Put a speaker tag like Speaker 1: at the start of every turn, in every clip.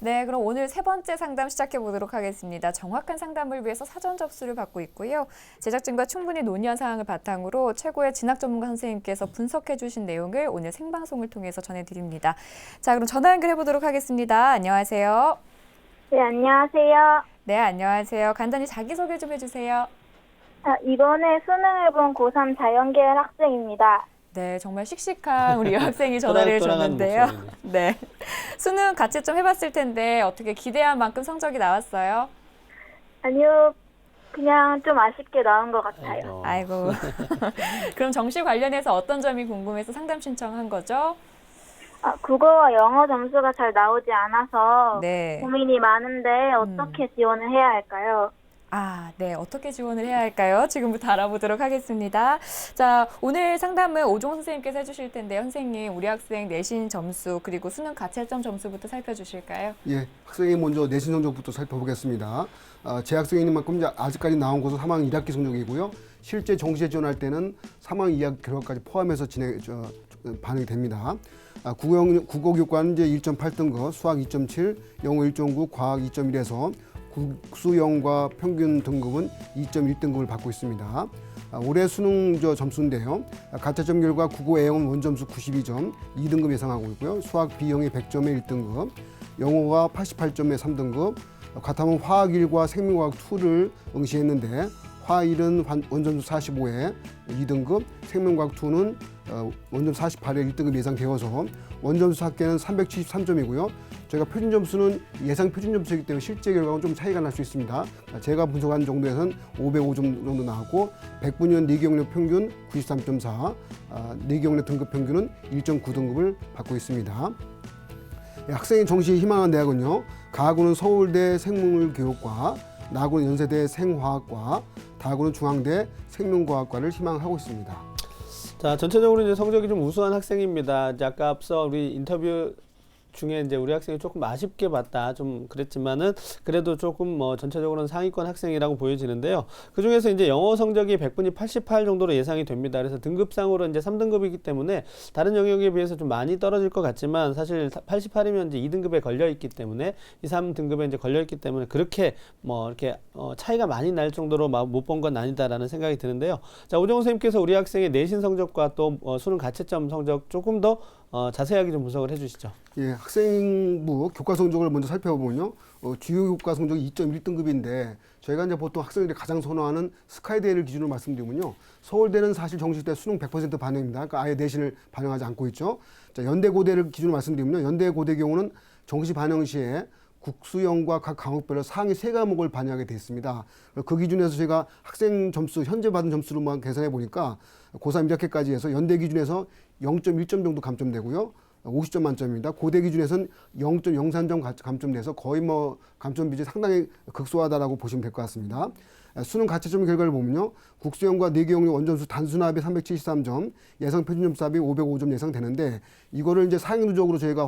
Speaker 1: 네, 그럼 오늘 세 번째 상담 시작해 보도록 하겠습니다. 정확한 상담을 위해서 사전 접수를 받고 있고요. 제작진과 충분히 논의한 사항을 바탕으로 최고의 진학 전문가 선생님께서 분석해 주신 내용을 오늘 생방송을 통해서 전해드립니다. 자, 그럼 전화 연결해 보도록 하겠습니다. 안녕하세요.
Speaker 2: 네, 안녕하세요.
Speaker 1: 네, 안녕하세요. 간단히 자기소개 좀 해주세요.
Speaker 2: 이번에 수능을 본 고3 자연계열 학생입니다.
Speaker 1: 네, 정말 씩씩한 우리 여학생이 전화를 해줬는데요. 네, 수능 가채점 해봤을 텐데 어떻게 기대한 만큼 성적이 나왔어요?
Speaker 2: 아니요, 그냥 좀 아쉽게 나온 것 같아요.
Speaker 1: 아이고. 그럼 정시 관련해서 어떤 점이 궁금해서 상담 신청한 거죠?
Speaker 2: 국어와 영어 점수가 잘 나오지 않아서
Speaker 1: 네.
Speaker 2: 고민이 많은데 어떻게 지원을 해야 할까요?
Speaker 1: 네. 어떻게 지원을 해야 할까요? 지금부터 알아보도록 하겠습니다. 자, 오늘 상담은 오종 선생님께서 해주실 텐데요. 선생님, 우리 학생 내신 점수 그리고 수능 가채점 점수부터 살펴주실까요?
Speaker 3: 예, 학생이 먼저 내신 성적부터 살펴보겠습니다. 제 학생인 만큼 이제 아직까지 나온 것은 3학년 1학기 성적이고요. 실제 정시에 지원할 때는 3학년 2학기 결과까지 포함해서 반영이 됩니다. 국어 교과는 이제 1.8등급, 수학 2.7, 영어 1.9, 과학 2.1에서 국수영과 평균 등급은 2.1등급을 받고 있습니다. 올해 수능 점수인데요. 가채점 결과 국어 A형은 원점수 92점, 2등급 예상하고 있고요. 수학 B형이 100점에 1등급, 영어가 88점에 3등급, 과탐은 화학 1과 생명과학 2를 응시했는데 화 1은 원점수 45에 2등급, 생명과학 2는 원점수 48에 1등급 예상되어서 원점수 합계는 373점이고요. 저희가 표준 점수는 예상 표준 점수이기 때문에 실제 결과는 좀 차이가 날 수 있습니다. 제가 분석한 정도에서는 505점 정도 나왔고 100분위원 내기역력 평균 93.4, 내기역력 등급 평균은 1.9등급을 받고 있습니다. 학생이 정시 희망하는 대학은요. 가구는 서울대 생물교육과, 나구는 연세대 생화학과, 다구는 중앙대 생명과학과를 희망하고 있습니다.
Speaker 4: 자, 전체적으로 이제 성적이 좀 우수한 학생입니다. 이제 아까 앞서 우리 인터뷰 중에 이제 우리 학생이 조금 아쉽게 봤다 좀 그랬지만은 그래도 조금 뭐 전체적으로는 상위권 학생이라고 보여지는데요. 그 중에서 이제 영어 성적이 100분이 88 정도로 예상이 됩니다. 그래서 등급상으로 이제 3등급이기 때문에 다른 영역에 비해서 좀 많이 떨어질 것 같지만 사실 88이면 이제 2등급에 걸려 있기 때문에 2, 3등급에 이제 걸려 있기 때문에 그렇게 뭐 이렇게 차이가 많이 날 정도로 못 본 건 아니다라는 생각이 드는데요. 자, 오정훈 선생님께서 우리 학생의 내신 성적과 또 수능 가채점 성적 조금 더 자세하게 좀 분석을 해주시죠.
Speaker 3: 예, 학생부 교과 성적을 먼저 살펴보면요. 주요 교과 성적이 2.1등급인데 저희가 이제 보통 학생들이 가장 선호하는 스카이대를 기준으로 말씀드리면요. 서울대는 사실 정시 때 수능 100% 반영입니다. 그러니까 아예 내신을 반영하지 않고 있죠. 자, 연대고대를 기준으로 말씀드리면요. 연대고대 경우는 정시 반영 시에 국수형과 각 과목별로 상위 3과목을 반영하게 되어 있습니다. 그 기준에서 제가 학생 점수, 현재 받은 점수로만 계산해 보니까 고3 1학기까지 해서 연대 기준에서 0.1점 정도 감점되고요. 50점 만점입니다. 고대 기준에서는 0.03점 감점돼서 거의 뭐 감점 비중이 상당히 극소하다라고 보시면 될 것 같습니다. 수능 가채점 결과를 보면요. 국수형과 내기역력 원점수 단순합이 373점, 예상 표준 점수합이 505점 예상되는데 이거를 이제 상위누적으로 저희가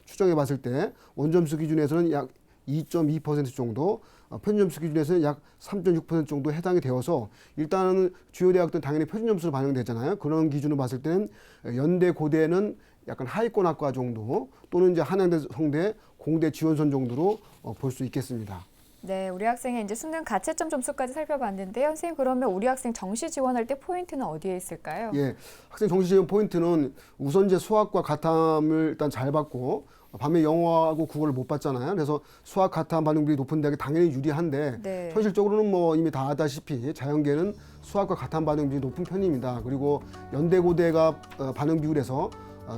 Speaker 3: 추정해 봤을 때 원점수 기준에서는 약 2.2% 정도, 표준 점수 기준에서는 약 3.6% 정도 해당이 되어서 일단은 주요 대학들은 당연히 표준 점수로 반영되잖아요. 그런 기준으로 봤을 때는 연대 고대는 약간 하위권 학과 정도 또는 이제 한양대, 성대, 공대 지원선 정도로 볼 수 있겠습니다.
Speaker 1: 네, 우리 학생의 이제 수능 가채점 점수까지 살펴봤는데요. 선생님, 그러면 우리 학생 정시 지원할 때 포인트는 어디에 있을까요?
Speaker 3: 예, 학생 정시 지원 포인트는 우선 이제 수학과 가탐을 일단 잘 받고 반면 영어하고 국어를 못 받잖아요. 그래서 수학 가탐 반응률이 높은 대학이 당연히 유리한데
Speaker 1: 네.
Speaker 3: 현실적으로는 뭐 이미 다 아다시피 자연계는 수학과 가탐 반응률이 높은 편입니다. 그리고 연대고대가 반응 비율에서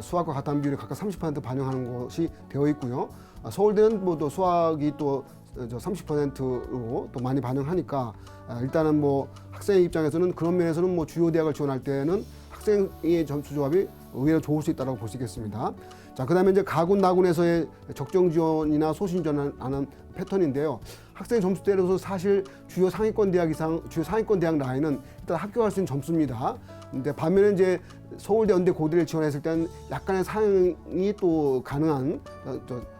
Speaker 3: 수학과 가탐 비율이 각각 30% 반영하는 것이 되어 있고요. 서울대는 뭐 또 수학이 또 30%로 또 많이 반영하니까 일단은 뭐 학생의 입장에서는 그런 면에서는 뭐 주요 대학을 지원할 때는 학생의 점수 조합이 의외로 좋을 수 있다고 볼 수 있겠습니다. 자, 그다음에 이제 가군 나군에서의 적정 지원이나 소신 지원하는 패턴인데요. 학생 점수대로서 사실 주요 상위권 대학 라인은 일단 합격할 수 있는 점수입니다. 근데 반면에 이제 서울대, 연대, 고대를 지원했을 때는 약간의 상향이 또 가능한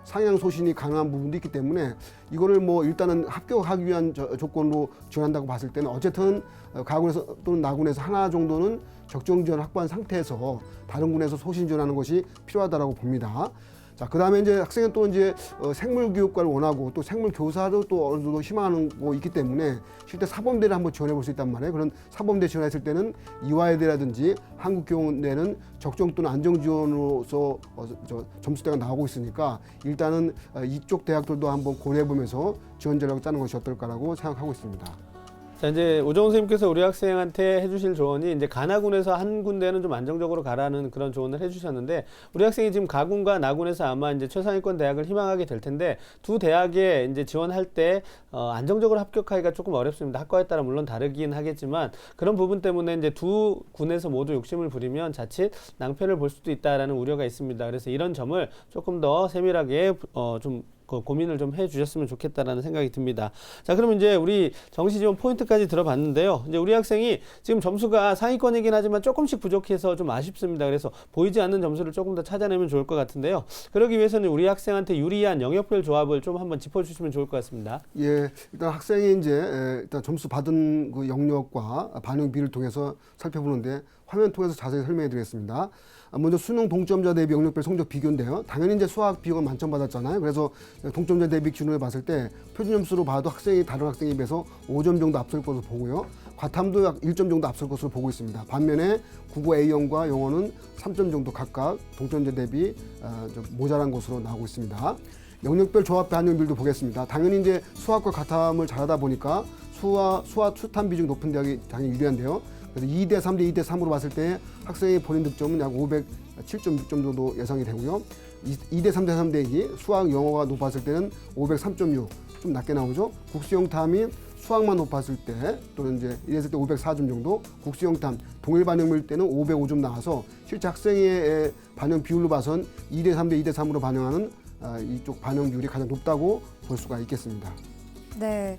Speaker 3: 상향 소신이 가능한 부분도 있기 때문에 이거를 뭐 일단은 합격하기 위한 조건으로 지원한다고 봤을 때는 어쨌든 가군에서 또는 나군에서 하나 정도는 적정 지원을 확보한 상태에서 다른 군에서 소신 지원하는 것이 필요하다고 봅니다. 자, 그다음에 이제 학생은 또 이제 생물교육과를 원하고 또 생물교사도 또 어느 정도 희망하는 거 있기 때문에 실제 사범대를 한번 지원해 볼 수 있단 말이에요. 그런 사범대 지원했을 때는 이화여대라든지 한국교원대는 적정 또는 안정 지원으로서 점수대가 나오고 있으니까 일단은 이쪽 대학들도 한번 고려해 보면서 지원 전략을 짜는 것이 어떨까라고 생각하고 있습니다.
Speaker 4: 자, 이제 오정훈 선생님께서 우리 학생한테 해주실 조언이 이제 가나군에서 한 군데는 좀 안정적으로 가라는 그런 조언을 해주셨는데 우리 학생이 지금 가군과 나군에서 아마 이제 최상위권 대학을 희망하게 될 텐데 두 대학에 이제 지원할 때 안정적으로 합격하기가 조금 어렵습니다. 학과에 따라 물론 다르긴 하겠지만 그런 부분 때문에 이제 두 군에서 모두 욕심을 부리면 자칫 낭패를 볼 수도 있다라는 우려가 있습니다. 그래서 이런 점을 조금 더 세밀하게 좀 고민을 좀 해주셨으면 좋겠다라는 생각이 듭니다. 자, 그러면 이제 우리 정시 지원 포인트까지 들어봤는데요. 이제 우리 학생이 지금 점수가 상위권이긴 하지만 조금씩 부족해서 좀 아쉽습니다. 그래서 보이지 않는 점수를 조금 더 찾아내면 좋을 것 같은데요. 그러기 위해서는 우리 학생한테 유리한 영역별 조합을 좀 한번 짚어주시면 좋을 것 같습니다.
Speaker 3: 예, 일단 학생이 이제 일단 점수 받은 그 영역과 반영 비를 통해서 살펴보는데 화면 통해서 자세히 설명해 드리겠습니다. 먼저 수능 동점자 대비 영역별 성적 비교인데요. 당연히 이제 수학 비교가 만점 받았잖아요. 그래서 동점자 대비 기준으로 봤을 때 표준 점수로 봐도 학생이 다른 학생에 비해서 5점 정도 앞설 것으로 보고요. 과탐도 약 1점 정도 앞설 것으로 보고 있습니다. 반면에 국어 A형과 영어는 3점 정도 각각 동점자 대비 좀 모자란 것으로 나오고 있습니다. 영역별 조합 반영 비율도 보겠습니다. 당연히 이제 수학과 과탐을 잘하다 보니까 수학 수탐 비중 높은 대학이 당연히 유리한데요. 그래서 2대 3대 2대 3으로 봤을 때 학생의 본인 득점은 약 507.6점 정도 예상이 되고요. 2대 3대 3대 2 수학 영어가 높았을 때는 503.6 좀 낮게 나오죠. 국수영탐이 수학만 높았을 때 또는 이제 이랬을 때 504점 정도, 국수영탐 동일 반영일 때는 505점 나와서 실제 학생의 반영 비율로 봐선 2대 3대 2대 3으로 반영하는 이쪽 반영 비율이 가장 높다고 볼 수가 있겠습니다.
Speaker 1: 네,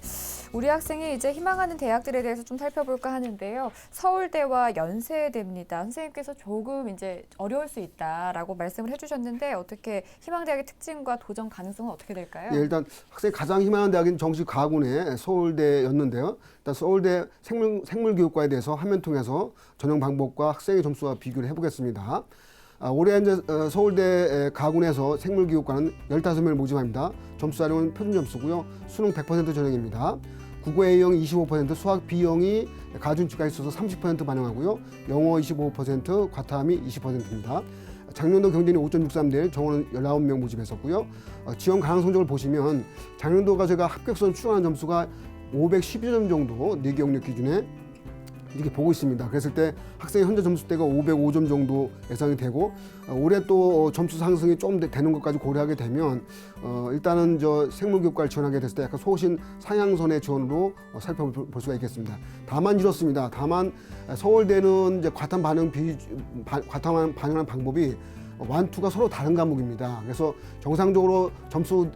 Speaker 1: 우리 학생이 이제 희망하는 대학들에 대해서 좀 살펴볼까 하는데요. 서울대와 연세대입니다. 선생님께서 조금 이제 어려울 수 있다라고 말씀을 해주셨는데 어떻게 희망대학의 특징과 도전 가능성은 어떻게 될까요?
Speaker 3: 예, 일단 학생이 가장 희망하는 대학인 정시 가군의 서울대였는데요. 일단 서울대 생물교육과에 대해서 화면 통해서 전형 방법과 학생의 점수와 비교를 해보겠습니다. 올해 이제 서울대 가군에서 생물교육과는 15명을 모집합니다. 점수 자료는 표준 점수고요. 수능 100% 전형입니다. 국어 A형 25%, 수학 B형이 가중치가 있어서 30% 반영하고요. 영어 25%, 과탐이 20%입니다. 작년도 경쟁이 5.63대 정원은 19명 모집했었고요. 지원 가능 성적을 보시면 작년도가 제가 합격선 추천한 점수가 512점 정도 4개 영역 기준에 이렇게 보고 있습니다. 그랬을 때 학생의 현재 점수대가 505점 정도 예상이 되고 올해 또 점수 상승이 좀 되는 것까지 고려하게 되면 일단은 저 생물교육과를 지원하게 됐을 때 약간 소신 상향선의 지원으로 살펴볼 수가 있겠습니다. 다만 이렇습니다. 다만 서울대는 이제 과탐 반영하는 방법이 1, 2가 서로 다른 과목입니다. 그래서 정상적으로 점수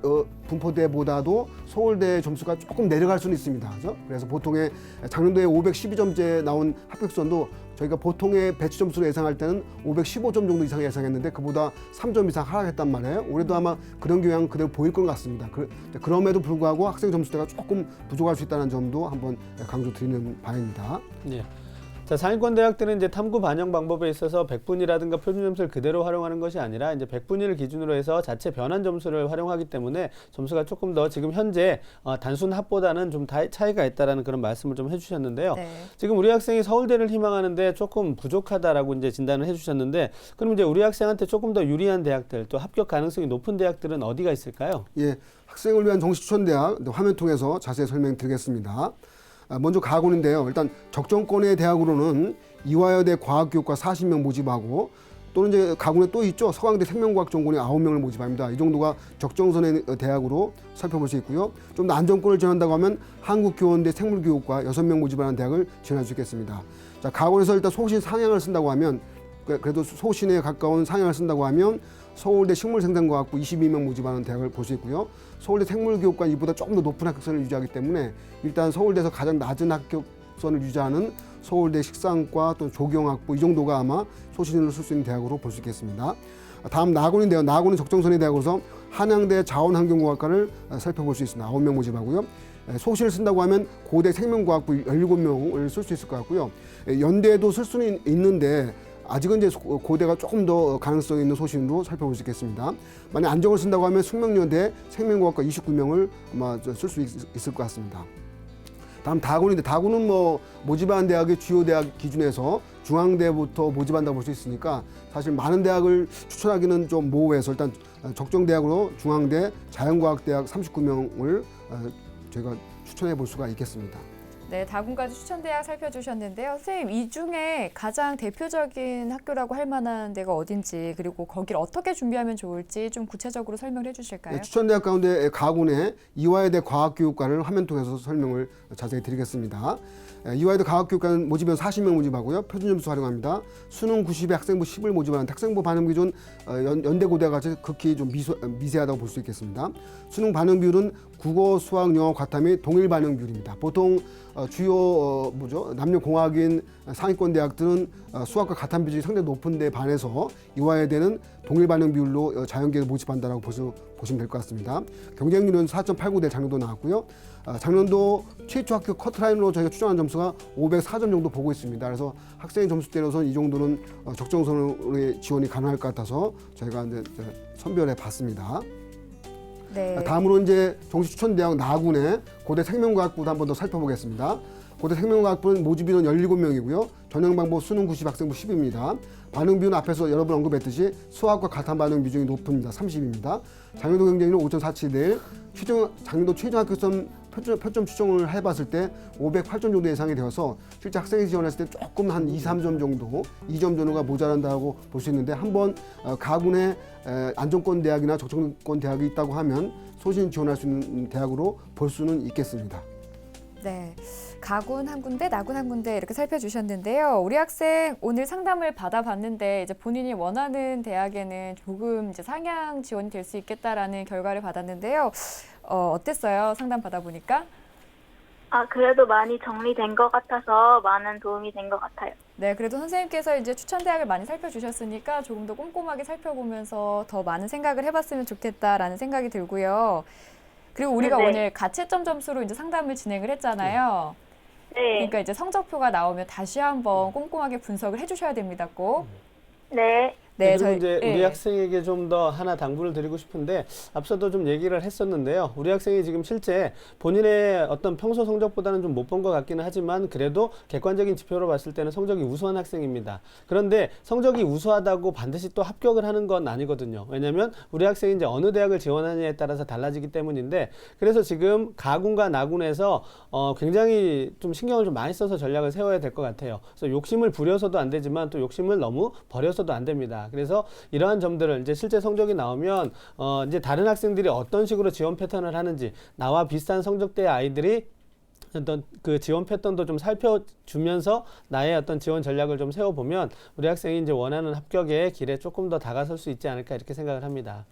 Speaker 3: 분포대보다도 서울대 점수가 조금 내려갈 수는 있습니다. 그렇죠? 그래서 보통의 작년도에 512점째 나온 합격선도 저희가 보통의 배치 점수로 예상할 때는 515점 정도 이상 예상했는데 그보다 3점 이상 하락했단 말이에요. 올해도 아마 그런 경향 그대로 보일 것 같습니다. 그럼에도 불구하고 학생 점수대가 조금 부족할 수 있다는 점도 한번 강조드리는 바입니다.
Speaker 4: 네. 자, 상위권 대학들은 이제 탐구 반영 방법에 있어서 100분위라든가 표준 점수를 그대로 활용하는 것이 아니라 이제 100분위를 기준으로 해서 자체 변환 점수를 활용하기 때문에 점수가 조금 더 지금 현재 단순 합보다는 좀 차이가 있다라는 그런 말씀을 좀 해주셨는데요.
Speaker 1: 네.
Speaker 4: 지금 우리 학생이 서울대를 희망하는데 조금 부족하다라고 이제 진단을 해주셨는데 그럼 이제 우리 학생한테 조금 더 유리한 대학들 또 합격 가능성이 높은 대학들은 어디가 있을까요?
Speaker 3: 예, 학생을 위한 정시 추천 대학 화면 통해서 자세히 설명드리겠습니다. 먼저 가군인데요. 일단 적정권의 대학으로는 이화여대 과학교육과 40명 모집하고 또는 이제 가군에 또 있죠. 서강대 생명과학 전공에 9명을 모집합니다. 이 정도가 적정선의 대학으로 살펴볼 수 있고요. 좀 더 안정권을 지원한다고 하면 한국교원대 생물교육과 6명 모집하는 대학을 지원할 수 있겠습니다. 자, 가군에서 일단 소신 상향을 쓴다고 하면 그래도 소신에 가까운 상향을 쓴다고 하면 서울대 식물생산과학부 22명 모집하는 대학을 볼 수 있고요. 서울대 생물교육과 이보다 조금 더 높은 합격선을 유지하기 때문에 일단 서울대에서 가장 낮은 합격선을 유지하는 서울대 식상과 또 조경학부 이 정도가 아마 소신을 쓸 수 있는 대학으로 볼 수 있겠습니다. 다음 나군인데요. 나군은 적정선의 대학으로서 한양대 자원환경공학과를 살펴볼 수 있습니다. 9명 모집하고요. 소신을 쓴다고 하면 고대 생명과학부 17명을 쓸 수 있을 것 같고요. 연대도 쓸 수는 있는데 아직은 이제 고대가 조금 더 가능성 있는 소신으로 살펴볼 수 있겠습니다. 만약 안정을 쓴다고 하면 숙명여대 생명과학과 29명을 아마 쓸 수 있을 것 같습니다. 다음 다군인데 다군은 뭐 모집한 대학의 주요 대학 기준에서 중앙대부터 모집한다고 볼 수 있으니까 사실 많은 대학을 추천하기는 좀 모호해서 일단 적정 대학으로 중앙대 자연과학대학 39명을 저희가 추천해 볼 수가 있겠습니다.
Speaker 1: 네, 다군까지 추천대학 살펴주셨는데요. 선생님, 이 중에 가장 대표적인 학교라고 할 만한 데가 어딘지, 그리고 거기를 어떻게 준비하면 좋을지 좀 구체적으로 설명을 해주실까요?
Speaker 3: 네, 추천대학 가운데 가군의 이화여대 과학교육과를 화면 통해서 설명을 자세히 드리겠습니다. 이화여대 과학교육과는 모집은 40명 모집하고요. 표준점수 활용합니다. 수능 90에 학생부 10을 모집하는 학생부 반응 기준 연대고대와 같이 극히 좀 미세하다고 볼 수 있겠습니다. 수능 반응 비율은 국어, 수학, 영어, 과탐 및 동일 반응 비율입니다. 보통 주요 남녀공학인 상위권 대학들은 수학과 과탐 비율이 상당히 높은 데 반해서 이화여대는 동일 반응 비율로 자연계를 모집한다라고 보시면 될 것 같습니다. 경쟁률은 4.89대 작년도 나왔고요. 작년도 최초 학교 커트라인으로 저희가 추정한 점수가 504점 정도 보고 있습니다. 그래서 학생의 점수대로선 이 정도는 적정선의 지원이 가능할 것 같아서 저희가 이제 선별해 봤습니다.
Speaker 1: 네.
Speaker 3: 다음으로 이제 정시 추천대학 나군의 고대 생명과학부도 한 번 더 살펴보겠습니다. 고대 생명과학부는 모집인원 17명이고요. 전형 방법 수능 90 학생부 10입니다. 반응 비율은 앞에서 여러 번 언급했듯이 수학과 과탐 반응 비중이 높습니다. 30입니다. 작년도 경쟁률은 5.47대 1. 작년도 최종 학교점 표점 추정을 해봤을 때 508점 정도 예상이 되어서 실제 학생이 지원했을 때 조금 한 2, 3점 정도, 2점 정도가 모자란다고 볼 수 있는데 한번 가군의 안정권 대학이나 적정권 대학이 있다고 하면 소신 지원할 수 있는 대학으로 볼 수는 있겠습니다.
Speaker 1: 네, 가군 한 군데, 나군 한 군데 이렇게 살펴주셨는데요. 우리 학생 오늘 상담을 받아봤는데 이제 본인이 원하는 대학에는 조금 이제 상향 지원이 될 수 있겠다라는 결과를 받았는데요. 어땠어요? 상담 받아보니까?
Speaker 2: 그래도 많이 정리된 것 같아서 많은 도움이 된 것 같아요.
Speaker 1: 네, 그래도 선생님께서 이제 추천 대학을 많이 살펴주셨으니까 조금 더 꼼꼼하게 살펴보면서 더 많은 생각을 해봤으면 좋겠다라는 생각이 들고요. 그리고 우리가
Speaker 2: 네.
Speaker 1: 오늘 가채점 점수로 이제 상담을 진행을 했잖아요.
Speaker 2: 네.
Speaker 1: 그러니까 이제 성적표가 나오면 다시 한번 꼼꼼하게 분석을 해주셔야 됩니다, 꼭.
Speaker 2: 네.
Speaker 1: 네,
Speaker 4: 그리고 이제 우리
Speaker 1: 네.
Speaker 4: 학생에게 좀 더 하나 당부를 드리고 싶은데 앞서도 좀 얘기를 했었는데요. 우리 학생이 지금 실제 본인의 어떤 평소 성적보다는 좀 못 본 것 같기는 하지만 그래도 객관적인 지표로 봤을 때는 성적이 우수한 학생입니다. 그런데 성적이 우수하다고 반드시 또 합격을 하는 건 아니거든요. 왜냐하면 우리 학생이 이제 어느 대학을 지원하느냐에 따라서 달라지기 때문인데 그래서 지금 가군과 나군에서 굉장히 좀 신경을 좀 많이 써서 전략을 세워야 될 것 같아요. 그래서 욕심을 부려서도 안 되지만 또 욕심을 너무 버려서도 안 됩니다. 그래서 이러한 점들을 이제 실제 성적이 나오면 이제 다른 학생들이 어떤 식으로 지원 패턴을 하는지 나와 비슷한 성적대의 아이들이 어떤 그 지원 패턴도 좀 살펴주면서 나의 어떤 지원 전략을 좀 세워보면 우리 학생이 이제 원하는 합격의 길에 조금 더 다가설 수 있지 않을까 이렇게 생각을 합니다.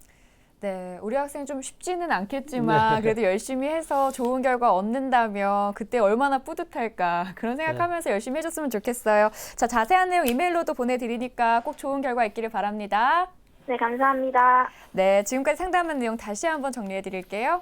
Speaker 1: 네, 우리 학생 좀 쉽지는 않겠지만 그래도 열심히 해서 좋은 결과 얻는다면 그때 얼마나 뿌듯할까 그런 생각하면서 열심히 해줬으면 좋겠어요. 자, 자세한 내용 이메일로도 보내드리니까 꼭 좋은 결과 있기를 바랍니다.
Speaker 2: 네, 감사합니다.
Speaker 1: 네, 지금까지 상담한 내용 다시 한번 정리해드릴게요.